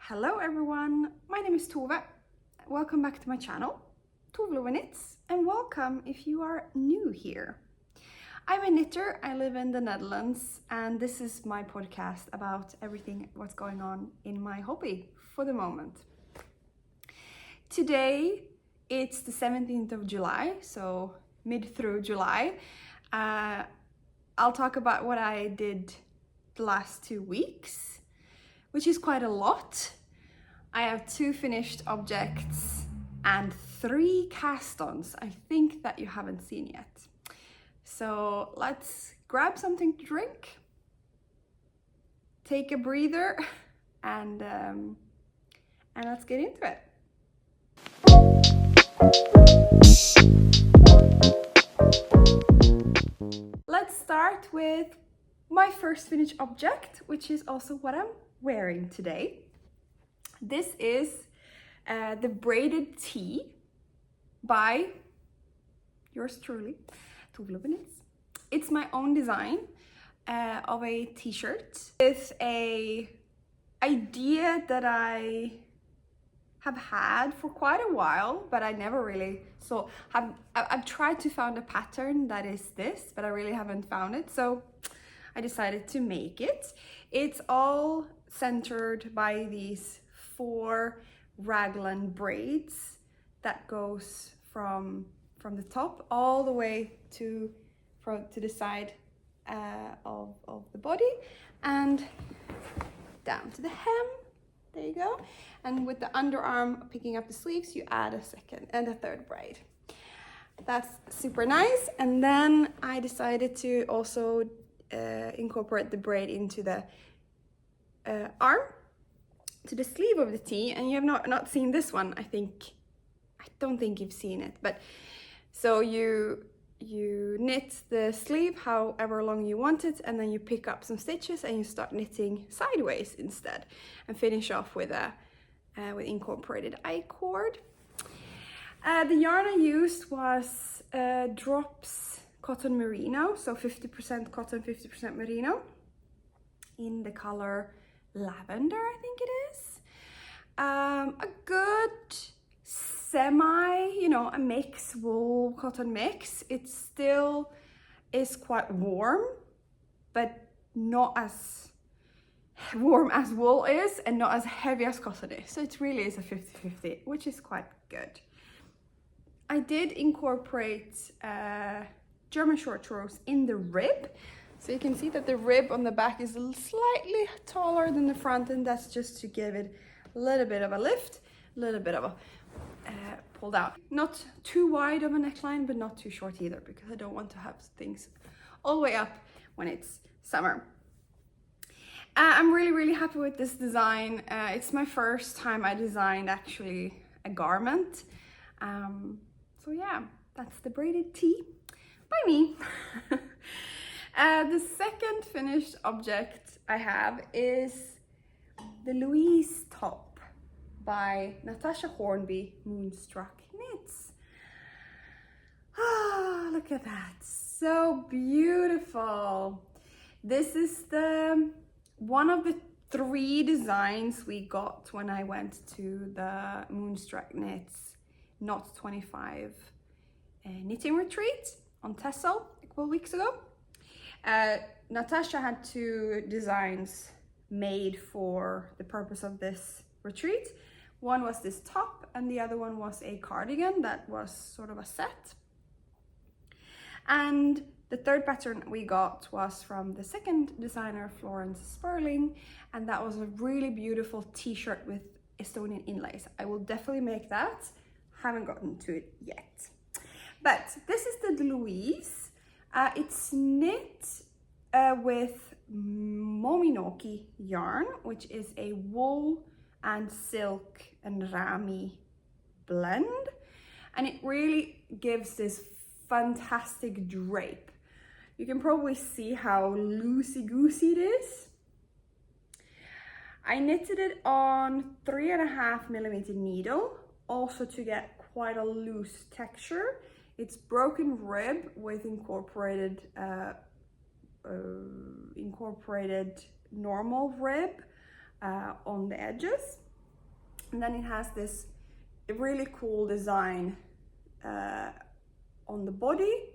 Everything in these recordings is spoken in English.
Hello everyone, my name is Tove. Welcome back to my channel, ToveLoveKnits, and welcome if you are new here. I'm a knitter, I live in the Netherlands, and this is my podcast about everything what's going on in my hobby for the moment. Today it's the 17th of July, so mid through July. I'll talk about what I did the last 2 weeks, which is quite a lot. I have 2 finished objects and 3 cast-ons I think that you haven't seen yet. So let's grab something to drink, take a breather, and let's get into it. Let's start with my first finished object, which is also what I'm wearing today. This is the Braided Tee by yours truly, ToveLoveKnits. It's my own design of a t-shirt. It's a idea that I have had for quite a while, but I never really I've tried to find a pattern that is this, but I really haven't found it, so I decided to make it. It's all centered by these 4 raglan braids that goes from the top all the way to the side of the body and down to the hem. There you go. And with the underarm picking up the sleeves, you add a second and a third braid. That's super nice. And then I decided to also incorporate the braid into the arm, to the sleeve of the tee. And you have not seen this one. I don't think you've seen it, but so you knit the sleeve however long you want it, and then you pick up some stitches and you start knitting sideways instead, and finish off with with incorporated I-cord. The yarn I used was Drops Cotton Merino, so 50% cotton, 50% merino, in the color lavender, I think it is. A good semi, a mix, wool cotton mix. It still is quite warm, but not as warm as wool is and not as heavy as cotton is. So it really is a 50-50, which is quite good. I did incorporate German short rows in the rib. So you can see that the rib on the back is slightly taller than the front, and that's just to give it a little bit of a lift, a little bit of a pull down. Not too wide of a neckline, but not too short either, because I don't want to have things all the way up when it's summer. I'm really happy with this design. It's my first time I designed actually a garment. So yeah, that's the Braided Tee by me. The second finished object I have is the Louise top by Natasha Hornby, Moonstruck Knits. Ah, look at that, so beautiful. This is one of the 3 designs we got when I went to the Moonstruck Knits Knot 25 knitting retreat on Texel a couple of weeks ago. Natasha had 2 designs made for the purpose of this retreat. One was this top, and the other one was a cardigan that was sort of a set. And the third pattern we got was from the second designer, Florence Sperling, and that was a really beautiful t-shirt with Estonian inlays. I will definitely make that. Haven't gotten to it yet. But this is the Louise. It's knit with Mominoki yarn, which is a wool and silk and rami blend, and it really gives this fantastic drape. You can probably see how loosey-goosey it is. I knitted it on 3.5mm needle, also to get quite a loose texture. It's broken rib with incorporated normal rib on the edges. And then it has this really cool design on the body,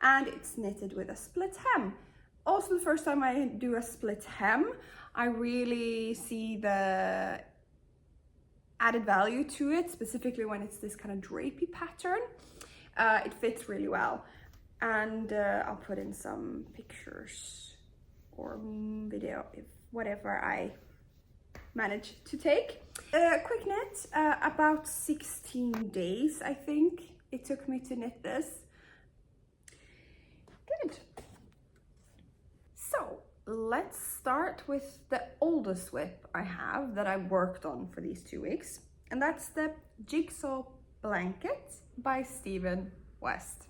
and it's knitted with a split hem. Also, the first time I do a split hem, I really see the added value to it, specifically when it's this kind of drapey pattern. It fits really well, and I'll put in some pictures or video, if whatever I manage to take. Quick knit, about 16 days I think it took me to knit this. Good. So let's start with the oldest WIP I have that I worked on for these 2 weeks, and that's the Jigsaw Blanket by Stephen West.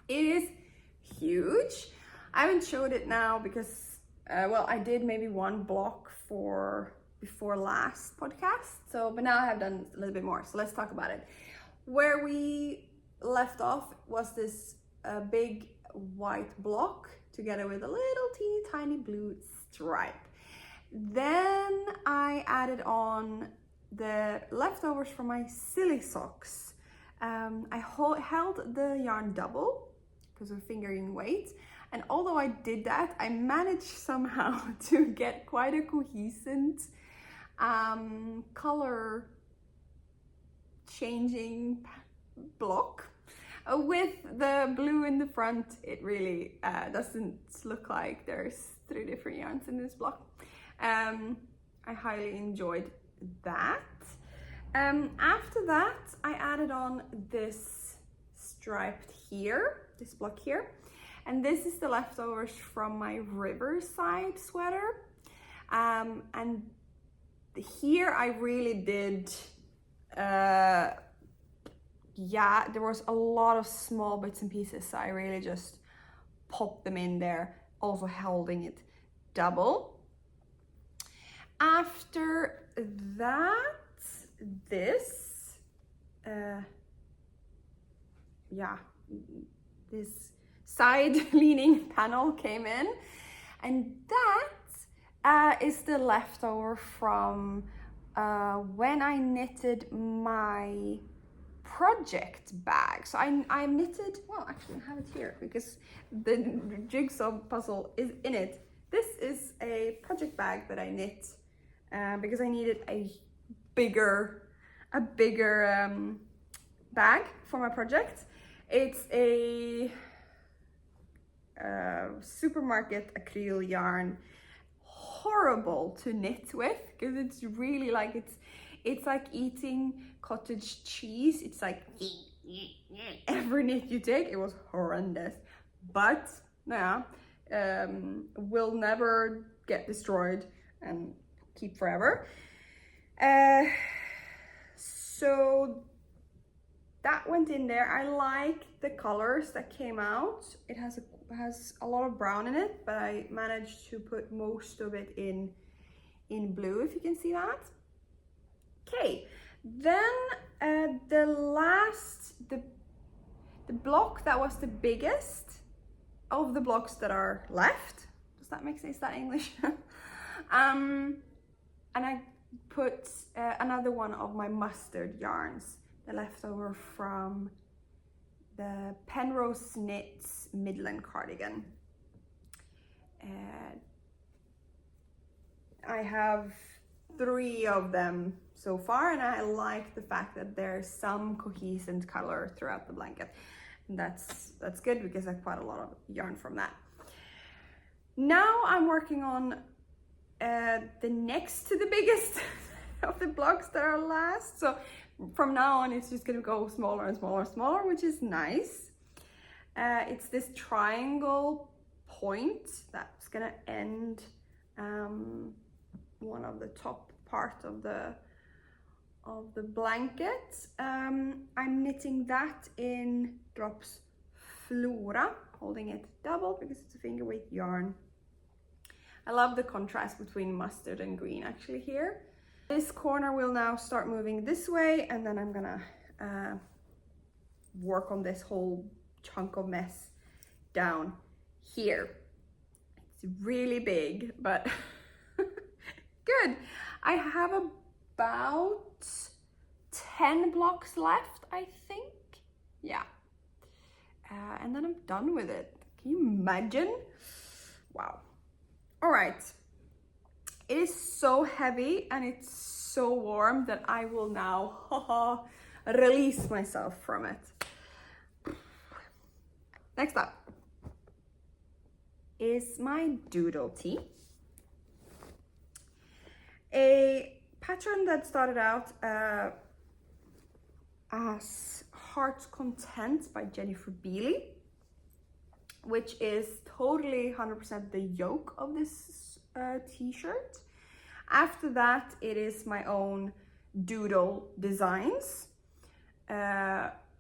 It is huge. I haven't showed it now because well, I did maybe one block for before last podcast, so but now I have done a little bit more, so let's talk about it. Where we left off was this big white block together with a little teeny tiny blue stripe. Then I added on the leftovers from my silly socks. I held the yarn double because of fingering weight, and although I did that, I managed somehow to get quite a cohesive color changing block. With the blue in the front, it really doesn't look like there's 3 different yarns in this block. I highly enjoyed that. After that, I added on this striped here, this block here, and this is the leftovers from my Riverside sweater. And here I really did, yeah, there was a lot of small bits and pieces, so I really just popped them in there, also holding it double. After that, this this side leaning panel came in, and that is the leftover from when I knitted my project bag. So I knitted, well, actually I have it here because the jigsaw puzzle is in it. This is a project bag that I knit because I needed a bigger bag for my project. It's a supermarket acrylic yarn, horrible to knit with because it's really like it's like eating cottage cheese. It's like every knit you take, it was horrendous, but yeah, will never get destroyed and keep forever. So that went in there. I like the colors that came out. It has a lot of brown in it, but I managed to put most of it in blue, if you can see that. Okay, then the block that was the biggest of the blocks that are left. Does that make sense? Is that English? And I put another one of my mustard yarns, the leftover from the Penrose Knits Midland cardigan. I have 3 of them so far, and I like the fact that there's some cohesive color throughout the blanket. And that's good because I have quite a lot of yarn from that. Now I'm working on the next to the biggest of the blocks that are last. So from now on, it's just gonna go smaller and smaller and smaller, which is nice. It's this triangle point that's gonna end one of the top part of the blanket. I'm knitting that in Drops Flora, holding it double because it's a finger weight yarn. I love the contrast between mustard and green actually here. This corner will now start moving this way, and then I'm gonna work on this whole chunk of mess down here. It's really big, but good. I have about 10 blocks left, I think. Yeah. And then I'm done with it. Can you imagine? Wow. All right. It is so heavy and it's so warm that I will now release myself from it. Next up is my Doodle Tee. A pattern that started out as Heart's Content by Jennifer Bealey, which is totally 100% the yoke of this t-shirt. After that, it is my own doodle designs,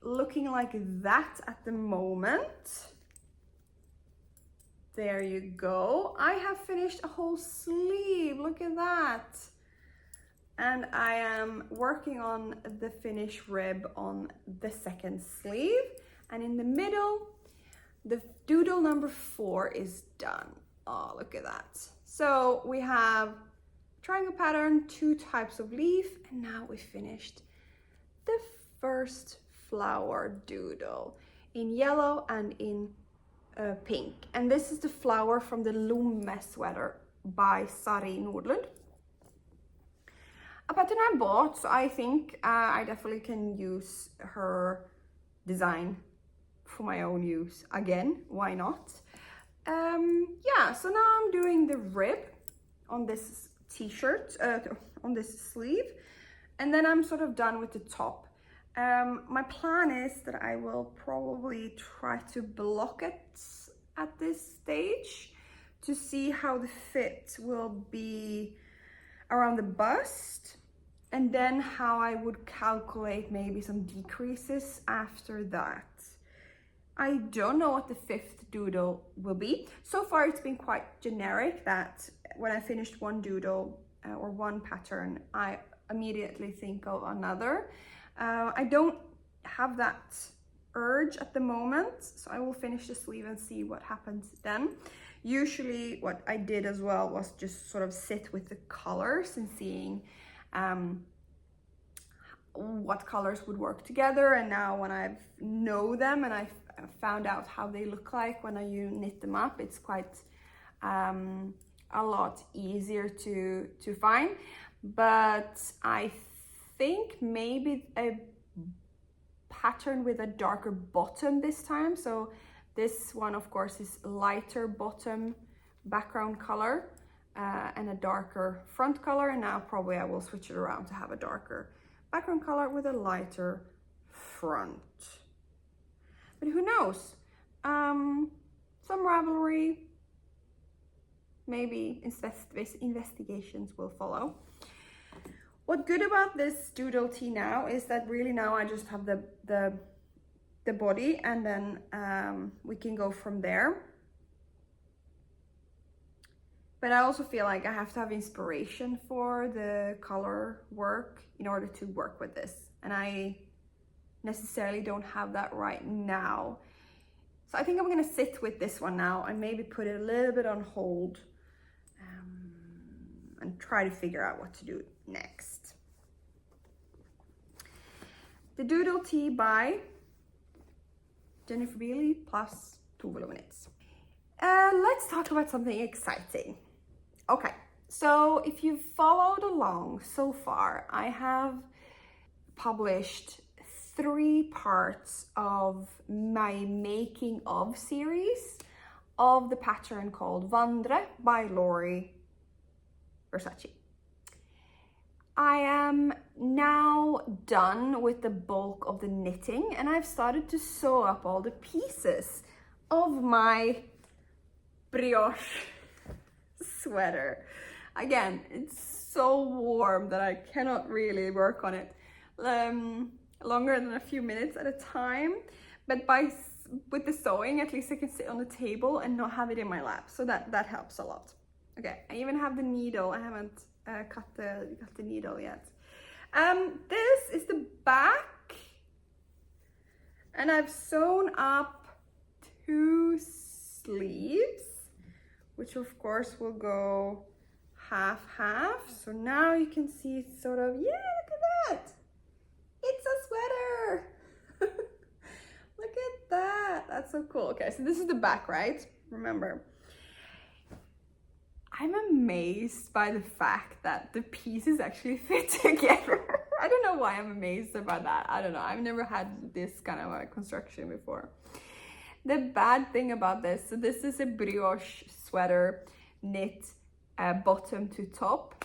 looking like that at the moment. There you go. I have finished a whole sleeve, look at that. And I am working on the finish rib on the second sleeve. And in the middle, the doodle number 4 is done. Oh, look at that. So we have triangle pattern, 2 types of leaf, and now we finished the first flower doodle in yellow and in pink. And this is the flower from the Lomme sweater by Sari Nordlund. A pattern I bought, so I think I definitely can use her design for my own use again. Why not? Yeah, so now I'm doing the rib on this t-shirt, on this sleeve, and then I'm sort of done with the top. My plan is that I will probably try to block it at this stage to see how the fit will be around the bust, and then how I would calculate maybe some decreases after that. I don't know what the 5th doodle will be. So far it's been quite generic that when I finished one doodle or one pattern, I immediately think of another. I don't have that urge at the moment, so I will finish the sleeve and see what happens then. Usually what I did as well was just sort of sit with the colors and seeing what colors would work together. And now when I know them and I've found out how they look like when you knit them up, it's quite a lot easier to find. But I think maybe a pattern with a darker bottom this time. So this one, of course, is lighter bottom background color and a darker front color. And now probably I will switch it around to have a darker background color with a lighter front. But who knows? Some Ravelry, maybe investigations will follow. What's good about this Doodle Tee now is that really now I just have the body, and then we can go from there. But I also feel like I have to have inspiration for the color work in order to work with this. And I necessarily don't have that right now. So I think I'm gonna sit with this one now and maybe put it a little bit on hold and try to figure out what to do next. The Doodle Tee by Jennifer Bealey plus ToveLoveKnits. Let's talk about something exciting. Okay, so if you've followed along so far, I have published 3 parts of my making of series of the pattern called Vandre by Lori Versace. I am now done with the bulk of the knitting, and I've started to sew up all the pieces of my brioche sweater. Again, it's so warm that I cannot really work on it longer than a few minutes at a time, but with the sewing, at least I can sit on the table and not have it in my lap, so that helps a lot. Okay, I even have the needle. I haven't cut the needle yet. This is the back, and I've sewn up 2 sleeves, which of course will go half. So now you can see it's sort of, yeah, look at that. It's a sweater. Look at that. That's so cool. Okay, so this is the back, right? Remember. I'm amazed by the fact that the pieces actually fit together. I don't know why I'm amazed about that. I don't know. I've never had this kind of a construction before. The bad thing about this, so this is a brioche sweater knit bottom to top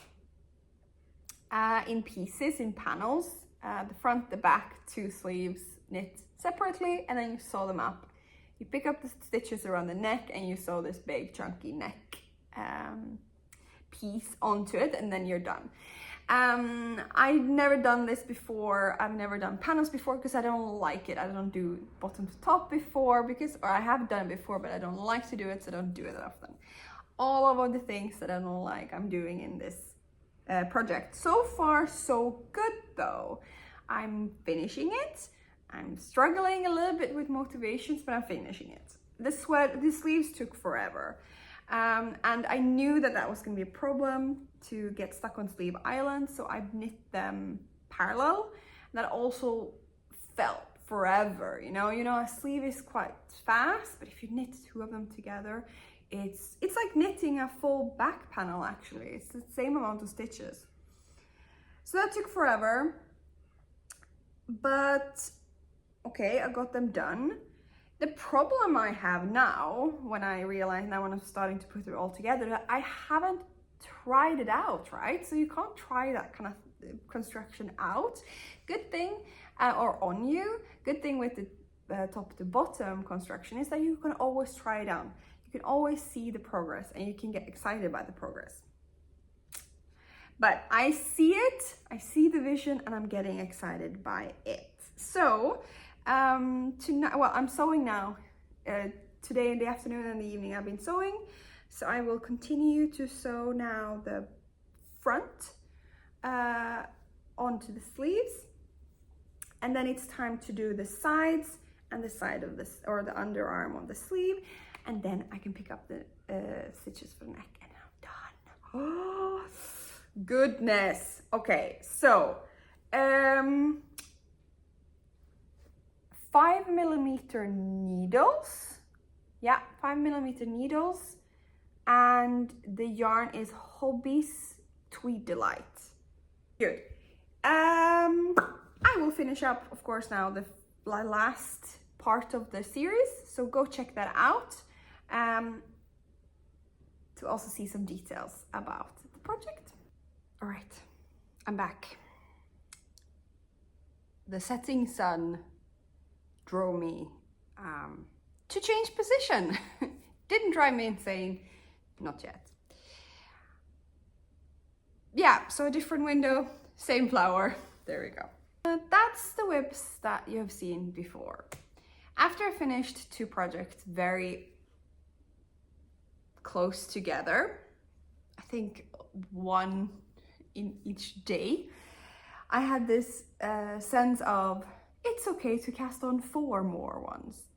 in pieces, in panels. The front, the back, 2 sleeves knit separately, and then you sew them up. You pick up the stitches around the neck and you sew this big chunky neck piece onto it, and then you're done. I've never done this before. I've never done panels before because I don't like it. I don't do bottom to top before because, or I have done it before, but I don't like to do it, so I don't do it that often. All of the things that I don't like, I'm doing in this project. So far, so good though. I'm finishing it. I'm struggling a little bit with motivations, but I'm finishing it. The sleeves took forever. And I knew that that was going to be a problem to get stuck on sleeve islands, so I knit them parallel. That also felt forever, you know, a sleeve is quite fast, but if you knit 2 of them together, it's like knitting a full back panel. Actually, it's the same amount of stitches, so that took forever, but okay, I got them done. The problem I have now, when I realize now when I'm starting to put it all together, that I haven't tried it out, right? So you can't try that kind of construction out. Good thing, or on you, good thing with the top to bottom construction is that you can always try it out. You can always see the progress and you can get excited by the progress. But I see it, I see the vision, and I'm getting excited by it. So, well, I'm sewing now. Today in the afternoon and the evening I've been sewing, so I will continue to sew now the front onto the sleeves, and then it's time to do the sides and the side of this, or the underarm of the sleeve, and then I can pick up the stitches for the neck and I'm done. Oh goodness. Okay, so 5mm needles, yeah, 5mm needles, and the yarn is Hobbies Tweed Delight. Good. I will finish up, of course, now the last part of the series, so go check that out to also see some details about the project. All right, I'm back. The setting sun drove me to change position. Didn't drive me insane, not yet. Yeah, so a different window, same flower, there we go. That's the whips that you have seen before. After I finished 2 projects very close together, I think 1 in each day, I had this sense of, it's okay to cast on 4 more ones.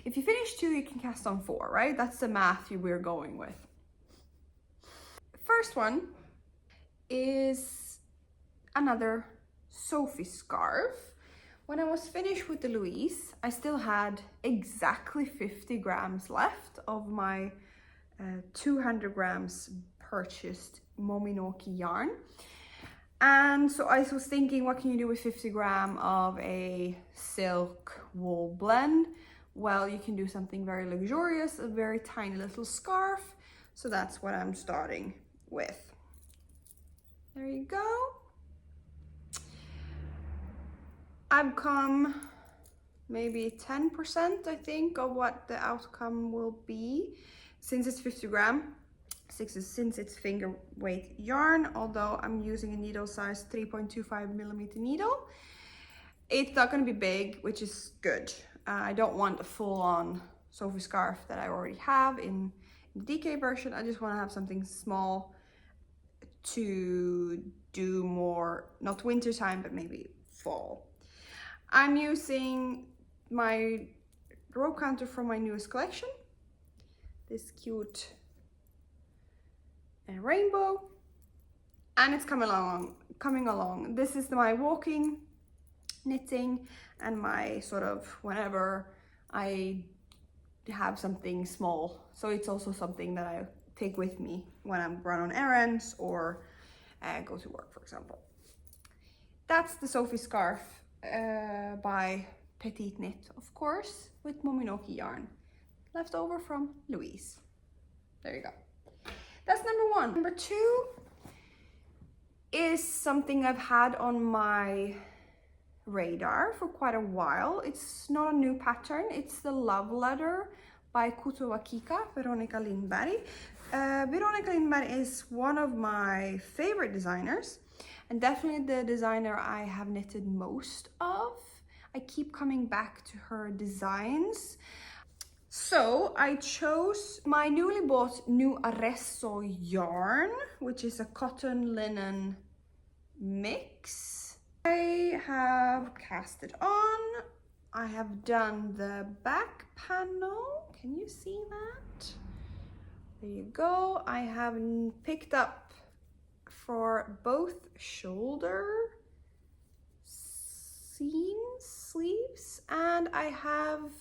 If you finish 2, you can cast on 4, right? That's the math we're going with. First one is another Sophie scarf. When I was finished with the Louise, I still had exactly 50 grams left of my 200 grams purchased Mominoki yarn. And so I was thinking, what can you do with 50 grams of a silk wool blend? Well, you can do something very luxurious, a very tiny little scarf. So that's what I'm starting with. There you go. I've come maybe 10%, I think, of what the outcome will be, since it's 50 grams. Since it's finger weight yarn, although I'm using a needle size 3.25mm needle. It's not going to be big, which is good. I don't want a full-on Sophie scarf that I already have in the DK version. I just want to have something small to do more, not winter time, but maybe fall. I'm using my row counter from my newest collection, this cute rainbow, and it's coming along. This is my walking knitting and my sort of whenever I have something small. So it's also something that I take with me when I run on errands or go to work, for example. That's the Sophie scarf by Petite Knit, of course, with Mominoki yarn, left over from Louise. There you go. That's number one. Number two is something I've had on my radar for quite a while. It's not a new pattern. It's the Love Letter by Kuto Wakika, Veronica Lindberg. Veronica Lindberg is one of my favorite designers, and definitely the designer I have knitted most of. I keep coming back to her designs. So I chose my newly bought new Arezzo yarn, which is a cotton linen mix. I have cast it on. I have done the back panel. Can you see that? There you go. I have picked up for both shoulder seams, sleeves, and I have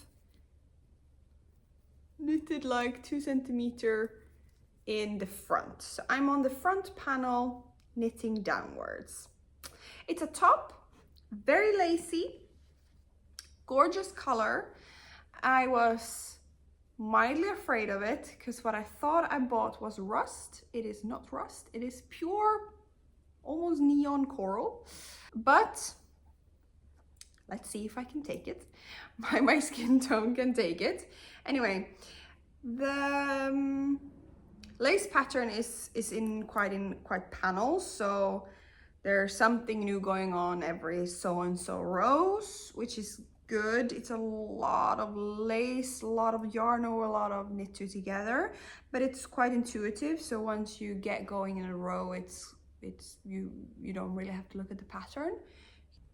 knitted like 2 centimeters in the front. So I'm on the front panel knitting downwards. It's a top, very lacy, gorgeous color. I was mildly afraid of it because what I thought I bought was rust. It is not rust, it is pure, almost neon coral. But let's see if I can take it. My skin tone can take it. Anyway, the lace pattern is in quite panels, so there's something new going on every so and so rows, which is good. It's a lot of lace, a lot of yarn, or a lot of knit two together, but it's quite intuitive. So once you get going in a row, it's you don't really have to look at the pattern.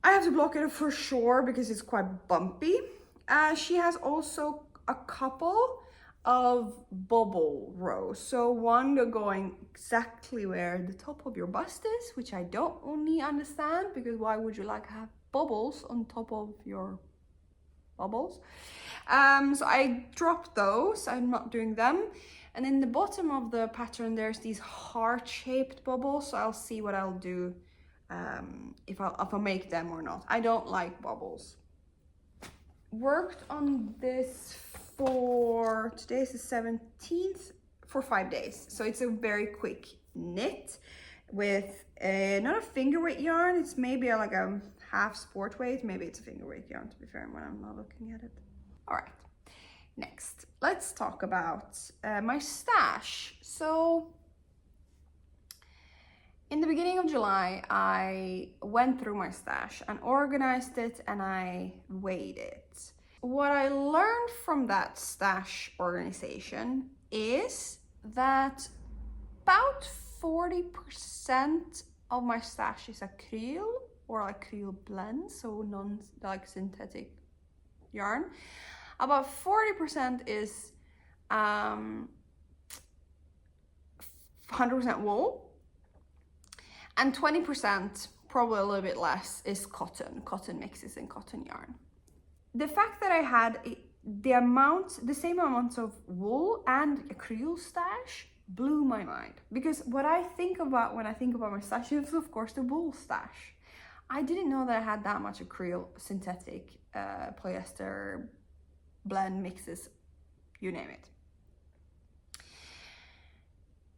I have to block it for sure because it's quite bumpy. She has also a couple of bubble rows. So one going exactly where the top of your bust is, which I don't only understand, because why would you like have bubbles on top of your bubbles? So I dropped those, I'm not doing them. And in the bottom of the pattern, there's these heart-shaped bubbles. So I'll see what I'll do if I'll make them or not. I don't like bubbles. Worked on this for, today's the 17th, for 5 days. So it's a very quick knit with not a finger weight yarn. It's maybe like a half sport weight. Maybe it's a finger weight yarn, to be fair, when I'm not looking at it. All right, next, let's talk about my stash. So in the beginning of July, I went through my stash and organized it, and I weighed it. What I learned from that stash organization is that about 40% of my stash is acryl or acryl blend, so like synthetic yarn. About 40% is 100% wool, and 20%, probably a little bit less, is cotton mixes and cotton yarn. The fact that I had the same amount of wool and acryl stash blew my mind, because what I think about when I think about my stash is of course the wool stash. I didn't know that I had that much acryl, synthetic, polyester, blend mixes, you name it.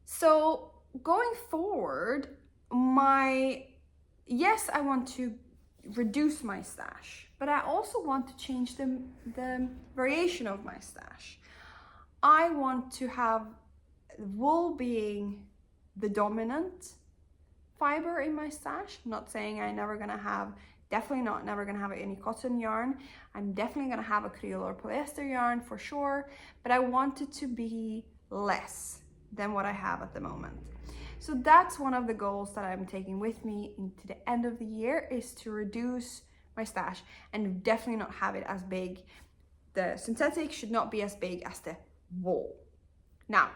So going forward, yes, I want to reduce my stash, but I also want to change the variation of my stash. I want to have wool being the dominant fiber in my stash. I'm not saying I'm never gonna have, definitely not never gonna have any cotton yarn. I'm definitely gonna have acryl or polyester yarn for sure, but I want it to be less than what I have at the moment. So that's one of the goals that I'm taking with me into the end of the year, is to reduce my stash and definitely not have it as big. The synthetic should not be as big as the wool. Now,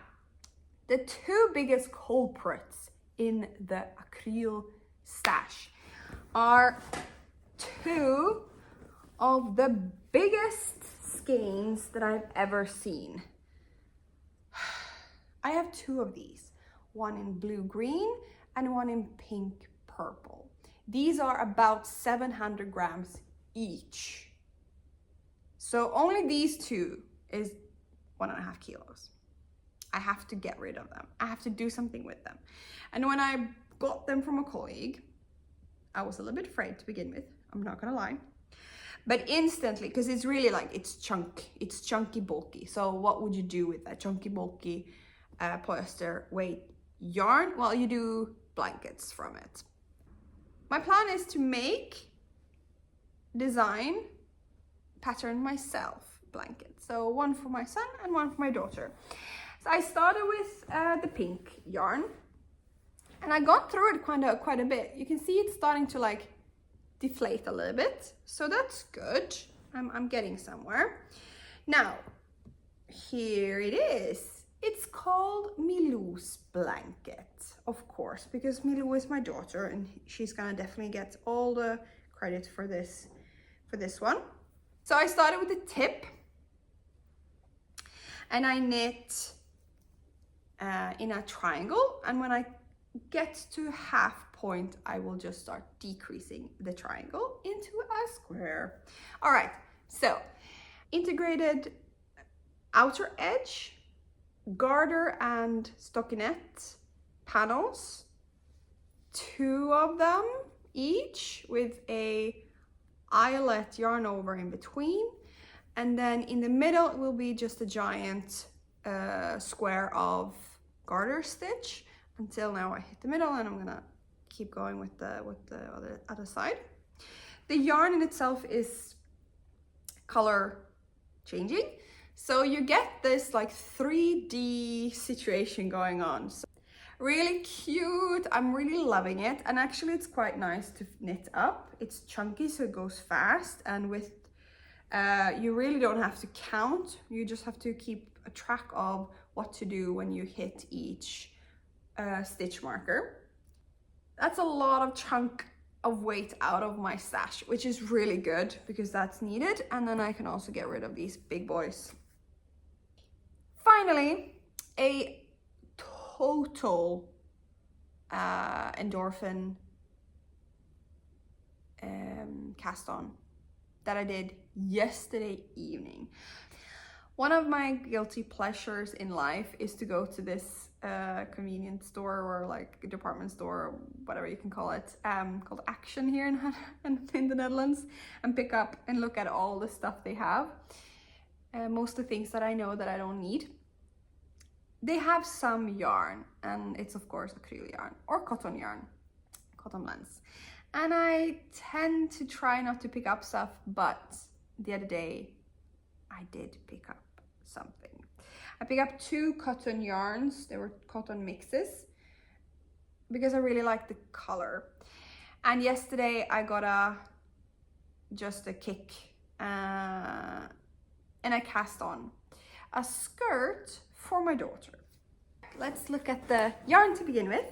the two biggest culprits in the acrylic stash are two of the biggest skeins that I've ever seen. I have two of these, one in blue green and one in pink purple. These are about 700 grams each. So only these two is 1.5 kilos. I have to get rid of them. I have to do something with them. And when I got them from a colleague, I was a little bit afraid to begin with, I'm not gonna lie. But instantly, because it's really like, it's chunky, bulky. So what would you do with that chunky, bulky polyester weight yarn? Well, you do blankets from it. My plan is to make, design, pattern myself blankets. So one for my son and one for my daughter. So I started with the pink yarn, and I got through it quite a bit. You can see it's starting to like deflate a little bit, so that's good. I'm getting somewhere. Now, here it is. It's called Milou's blanket, of course, because Milou is my daughter and she's gonna definitely get all the credit for this one. So I started with the tip and I knit in a triangle, and when I get to half point, I will just start decreasing the triangle into a square. All right, so integrated outer edge, garter and stockinette panels, 2 of them each with a eyelet yarn over in between, and then in the middle it will be just a giant square of garter stitch until now I hit the middle, and I'm gonna keep going with the other side. The yarn in itself is color changing, so you get this like 3D situation going on. So really cute. I'm really loving it, and actually it's quite nice to knit up. It's chunky, so it goes fast, and with you really don't have to count. You just have to keep a track of what to do when you hit each stitch marker. That's a lot of chunk of weight out of my stash, which is really good because that's needed. And then I can also get rid of these big boys. Finally, a total endorphin cast on that I did yesterday evening. One of my guilty pleasures in life is to go to this convenience store or like a department store, or whatever you can call it, called Action here in the Netherlands, and pick up and look at all the stuff they have. Most of the things that I know that I don't need. They have some yarn, and it's of course acrylic yarn or cotton yarn, cotton blends. And I tend to try not to pick up stuff, but the other day I did pick up something. I picked up 2 cotton yarns. They were cotton mixes because I really like the color. And yesterday I got just a kick and I cast on a skirt for my daughter. Let's look at the yarn to begin with.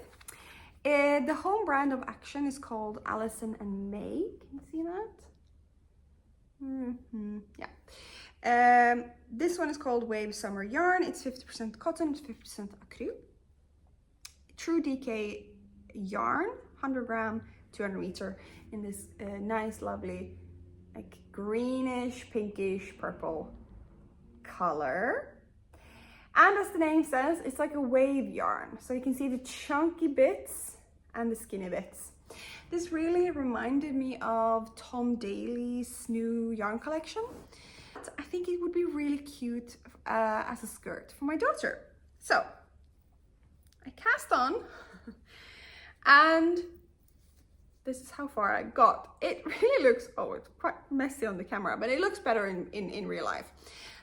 The home brand of Action is called Allison and May. Can you see that? Yeah. This one is called Wave Summer Yarn. It's 50% cotton, it's 50% acrylic. True DK yarn, 100 gram, 200 meter, in this nice, lovely, like greenish, pinkish, purple color. And as the name says, it's like a wave yarn. So you can see the chunky bits and the skinny bits. This really reminded me of Tom Daley's new yarn collection. I think it would be really cute as a skirt for my daughter. So I cast on and this is how far I got. It really looks, oh, it's quite messy on the camera, but it looks better in real life.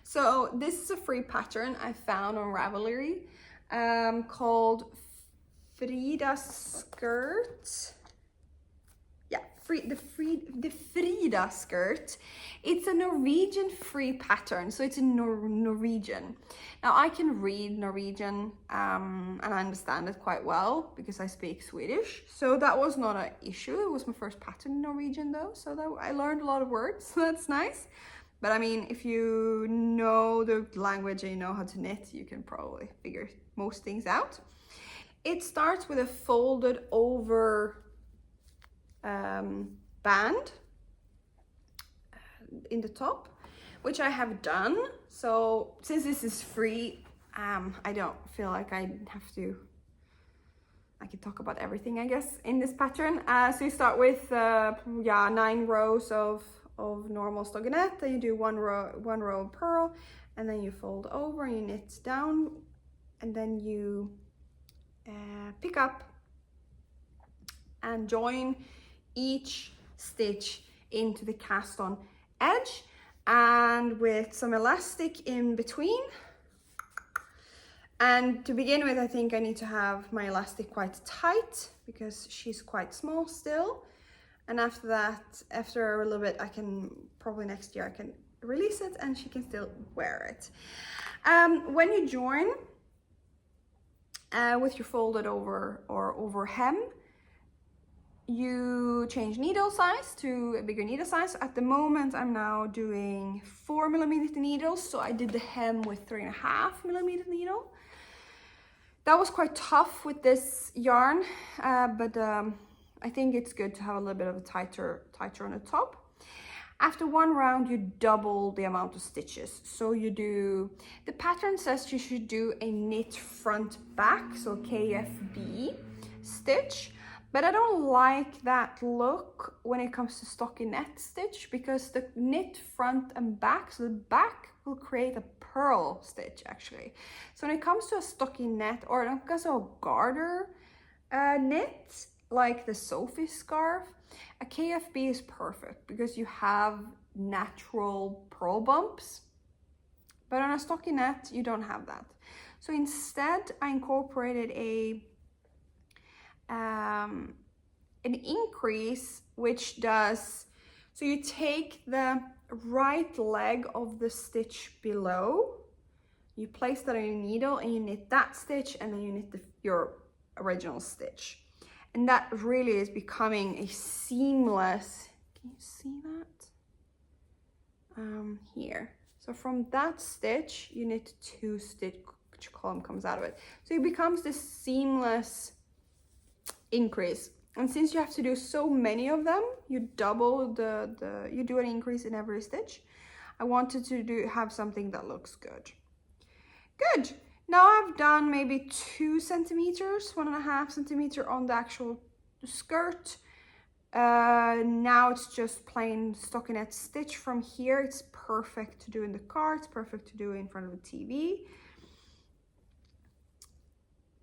So this is a free pattern I found on Ravelry called Freda Skirt. Yeah, the Freda Skirt. It's a Norwegian free pattern, so it's in Norwegian. Now I can read Norwegian and I understand it quite well because I speak Swedish, so that was not an issue. It was my first pattern in Norwegian though, so that I learned a lot of words, so that's nice. But I mean, if you know the language and you know how to knit, you can probably figure most things out. It starts with a folded over band in the top, which I have done. So since this is free, I don't feel like I have to, I can talk about everything, I guess, in this pattern. So you start with 9 rows of normal stockinette, then you do one row of purl, and then you fold over and you knit down, and then you pick up and join each stitch into the cast on edge, and with some elastic in between. And to begin with, I think I need to have my elastic quite tight because she's quite small still. And after that, after a little bit, I can probably next year I can release it and she can still wear it. When you join with your folded over or over hem, you change needle size to a bigger needle size. At the moment, I'm now doing 4mm needles, so I did the hem with 3.5mm needle. That was quite tough with this yarn, but I think it's good to have a little bit of a tighter on the top. After one round, you double the amount of stitches. So you do, the pattern says you should do a knit front back, so KFB stitch. But I don't like that look when it comes to stockinette stitch, because the knit front and back, so the back will create a purl stitch actually. So when it comes to a stockinette or also a garter knit, like the Sophie scarf, a KFB is perfect because you have natural purl bumps. But on a stockinette, you don't have that. So instead, I incorporated an increase, which does, so you take the right leg of the stitch below, you place that on your needle and you knit that stitch, and then you knit your original stitch. And that really is becoming a seamless, can you see that? Here. So from that stitch, you knit 2 stitch column comes out of it. So it becomes this seamless increase. And since you have to do so many of them, you double you do an increase in every stitch. I wanted to have something that looks good. Good. Now I've done maybe 2 centimeters, 1.5 centimeter on the actual skirt. Now it's just plain stockinette stitch from here. It's perfect to do in the car. It's perfect to do in front of the TV.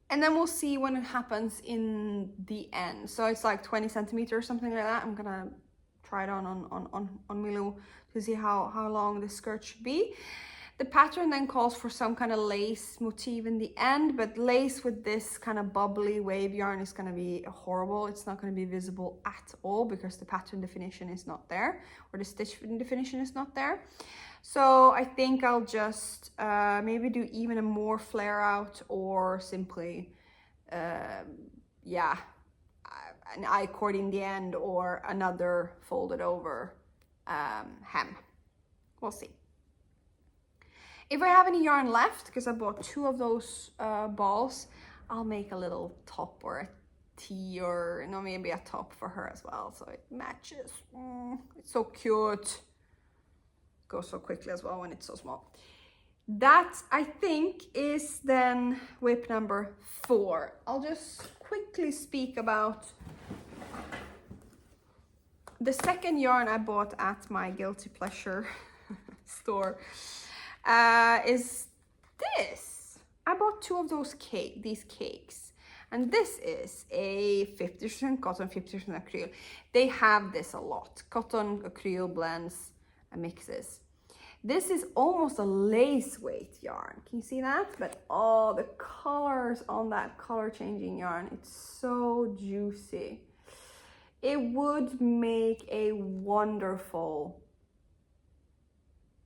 And then we'll see when it happens in the end. So it's like 20 centimeters or something like that. I'm gonna try it on Milou to see how long the skirt should be. The pattern then calls for some kind of lace motif in the end, but lace with this kind of bubbly wave yarn is gonna be horrible. It's not gonna be visible at all because the pattern definition is not there, or the stitch definition is not there. So I think I'll just maybe do even a more flare out, or simply, an I-cord in the end, or another folded over hem. We'll see. If I have any yarn left, because I bought 2 of those balls, I'll make a little top or a tee, or maybe a top for her as well, so it matches. It's so cute. Goes so quickly as well when it's so small. That, I think, is then whip number 4. I'll just quickly speak about the second yarn I bought at my guilty pleasure store. Is this. I bought 2 of these cakes, and this is a 50% cotton, 50% acrylic. They have this a lot, cotton, acrylic blends and mixes. This is almost a lace weight yarn. Can you see that? But all the colors on that color changing yarn, it's so juicy. It would make a wonderful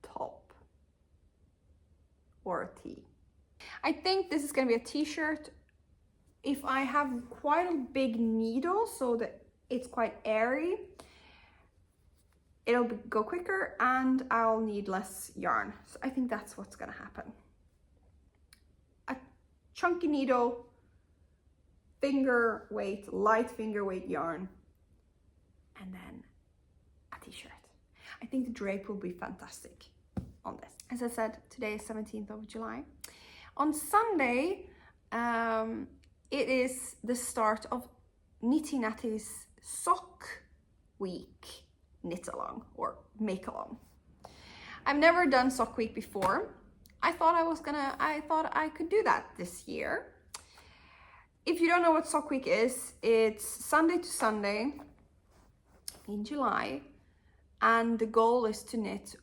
top or a tee. I think this is gonna be a t-shirt. If I have quite a big needle so that it's quite airy, it'll go quicker and I'll need less yarn. So I think that's what's gonna happen. A chunky needle, finger weight, light finger weight yarn, and then a t-shirt. I think the drape will be fantastic on this. As I said, today is 17th of July. On Sunday, it is the start of Knitty Natty's sock week knit along or make along. I've never done sock week before. I thought I could do that this year. If you don't know what sock week is, it's Sunday to Sunday in July, and the goal is to knit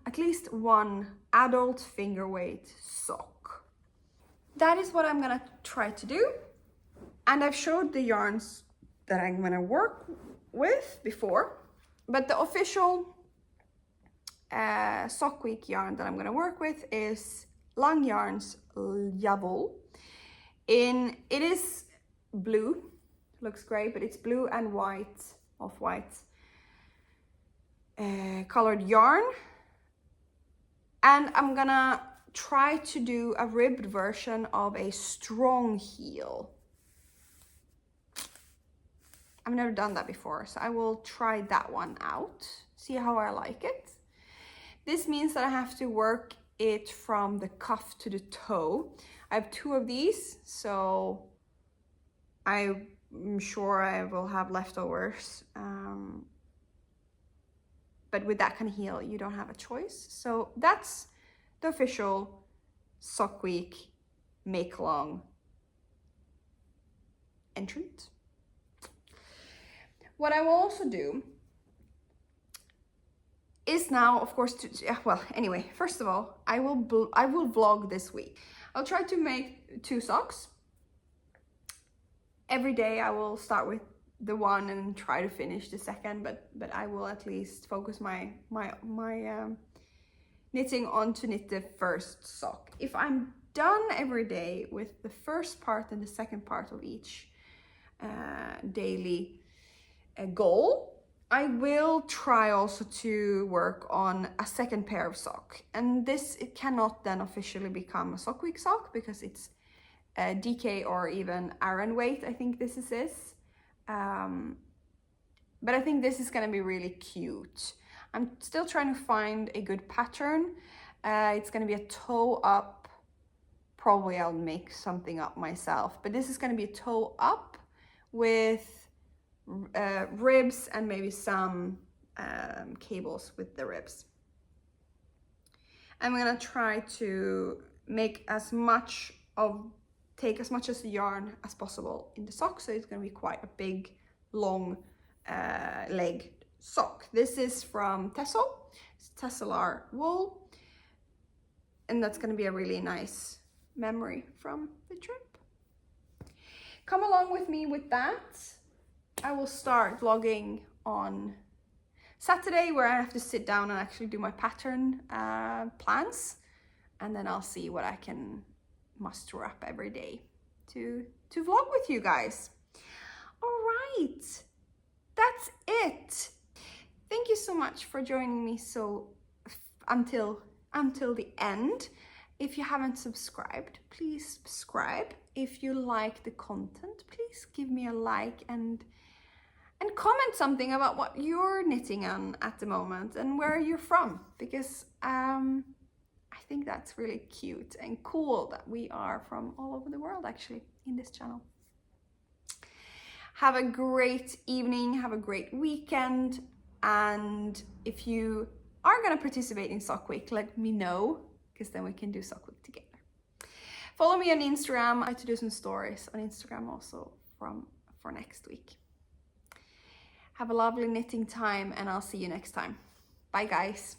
at least one adult finger weight sock. That is what I'm gonna try to do, and I've showed the yarns that I'm gonna work with before, but the official sock week yarn that I'm gonna work with is Lang Yarns Jawohl. It is blue, looks great, but it's blue and white, off-white colored yarn, and I'm gonna try to do a ribbed version of a strong heel. I've never done that before, so I will try that one out, see how I like it. This means that I have to work it from the cuff to the toe. I have 2 of these, so I'm sure I will have leftovers. But with that kind of heel, you don't have a choice. So that's the official sock week make along entrant. What I will also do is now, of course, anyway, first of all, I will vlog this week. I'll try to make 2 socks. Every day I will start with the one and try to finish the second, but I will at least focus my knitting on to knit the first sock. If I'm done every day with the first part and the second part of each daily goal, I will try also to work on a second pair of sock, and it cannot then officially become a sock week sock because it's DK or even Aran weight. I think this is but I think this is gonna be really cute. I'm still trying to find a good pattern. It's gonna be a toe up. Probably I'll make something up myself, but this is gonna be a toe up with ribs and maybe some cables with the ribs. I'm gonna try to make take as much of the yarn as possible in the sock, so it's gonna be quite a big, long leg sock. This is from Tessel, it's Tesselar wool, and that's gonna be a really nice memory from the trip. Come along with me with that. I will start vlogging on Saturday, where I have to sit down and actually do my pattern plans, and then I'll see what I can muster up every day to vlog with you guys. All right, that's it. Thank you so much for joining me until the end. If you haven't subscribed, please subscribe. If you like the content, please give me a like and comment something about what you're knitting on at the moment and where you're from, because I think that's really cute and cool that we are from all over the world actually in this channel. Have a great evening, have a great weekend, and if you are going to participate in Sock Week, let me know, because then we can do Sock Week together. Follow me on Instagram. I like to do some stories on Instagram also for next week. Have a lovely knitting time, and I'll see you next time. Bye guys.